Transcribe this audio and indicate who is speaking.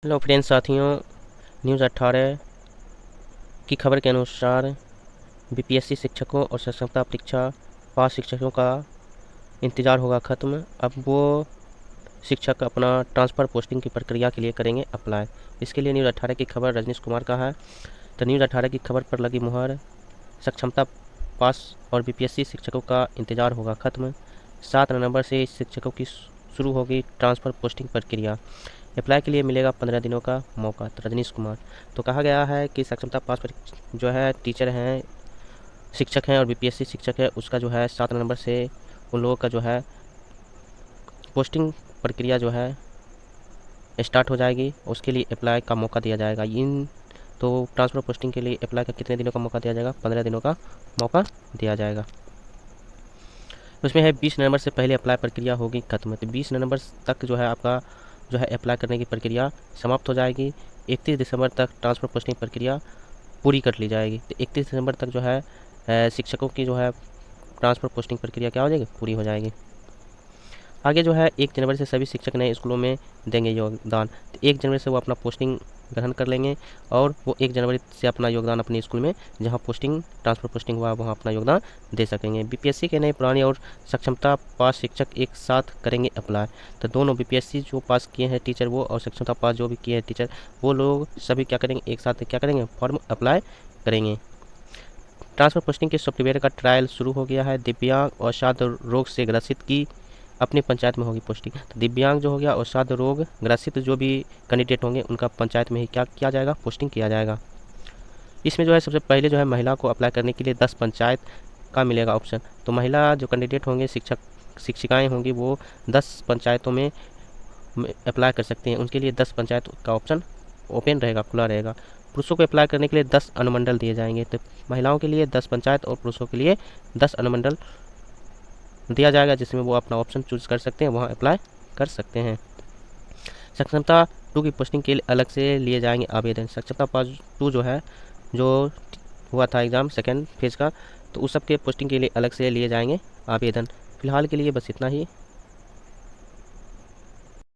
Speaker 1: Hello friends साथियों, news 18 की खबर के अनुसार बीपीएससी शिक्षकों और सक्षमता परीक्षा पास शिक्षकों का इंतज़ार होगा ख़त्म। अब वो शिक्षक अपना ट्रांसफ़र पोस्टिंग की प्रक्रिया के लिए करेंगे अप्लाई। इसके लिए न्यूज़ 18 की खबर रजनीश कुमार का है। तो न्यूज़ 18 की खबर पर लगी मुहर, सक्षमता पास और बीपीएससी शिक्षकों का इंतज़ार होगा ख़त्म। 7 नवंबर से शिक्षकों की शुरू होगी ट्रांसफ़र पोस्टिंग प्रक्रिया। अप्लाई के लिए मिलेगा 15 दिनों का मौका। तो रजनीश कुमार, तो कहा गया है कि सक्षमता पास पर जो है टीचर हैं, शिक्षक हैं और बीपीएससी शिक्षक है, उसका जो है 7 नवंबर से उन लोगों का जो है पोस्टिंग प्रक्रिया जो है स्टार्ट हो जाएगी। उसके लिए अप्लाई का मौका दिया जाएगा। इन तो ट्रांसफ़र पोस्टिंग के लिए अप्लाई का कितने दिनों का मौका दिया जाएगा? 15 दिनों का मौका दिया जाएगा। उसमें है 20 नवंबर से पहले अप्लाई प्रक्रिया होगी खत्म। तो 20 नवंबर तक जो है आपका जो है अप्लाई करने की प्रक्रिया समाप्त हो जाएगी। 31 दिसंबर तक ट्रांसफ़र पोस्टिंग प्रक्रिया पूरी कर ली जाएगी। तो 31 दिसंबर तक जो है शिक्षकों की जो है ट्रांसफ़र पोस्टिंग प्रक्रिया क्या हो जाएगी? पूरी हो जाएगी। आगे जो है 1 जनवरी से सभी शिक्षक नए स्कूलों में देंगे योगदान। तो 1 जनवरी से वो अपना पोस्टिंग ग्रहण कर लेंगे और वो 1 जनवरी से अपना योगदान अपने स्कूल में जहाँ पोस्टिंग ट्रांसफ़र पोस्टिंग हुआ वहाँ अपना योगदान दे सकेंगे। बीपीएससी के नए पुराने और सक्षमता पास शिक्षक एक साथ करेंगे अप्लाई। तो दोनों बीपीएससी जो पास किए हैं टीचर वो और सक्षमता पास जो भी किए हैं टीचर वो लोग सभी क्या करेंगे? एक साथ क्या करेंगे? फॉर्म अप्लाई करेंगे। ट्रांसफ़र पोस्टिंग के सॉफ्टवेयर का ट्रायल शुरू हो गया है। दिव्यांग और साध रोग से ग्रसित की अपनी पंचायत में होगी पोस्टिंग। तो दिव्यांग जो हो गया और साध रोग ग्रसित जो भी कैंडिडेट होंगे उनका पंचायत में ही क्या किया जाएगा? पोस्टिंग किया जाएगा। इसमें जो है सबसे पहले जो है महिला को अप्लाई करने के लिए 10 पंचायत का मिलेगा ऑप्शन। तो महिला जो कैंडिडेट होंगे, शिक्षक शिक्षिकाएँ होंगी, वो 10 पंचायतों में अप्लाई कर सकती हैं। उनके लिए 10 पंचायत का ऑप्शन ओपन रहेगा, खुला रहेगा। पुरुषों को अप्लाई करने के लिए 10 अनुमंडल दिए जाएंगे। तो महिलाओं के लिए 10 पंचायत और पुरुषों के लिए 10 अनुमंडल दिया जाएगा, जिसमें वो अपना ऑप्शन चूज़ कर सकते हैं, वहाँ अप्लाई कर सकते हैं। सक्षमता 2 की पोस्टिंग के लिए अलग से लिए जाएंगे आवेदन। सक्षमता पास 2 जो है, जो हुआ था एग्ज़ाम सेकेंड फेज़ का, तो उस सब के पोस्टिंग के लिए अलग से लिए जाएंगे आवेदन। फ़िलहाल के लिए बस इतना ही।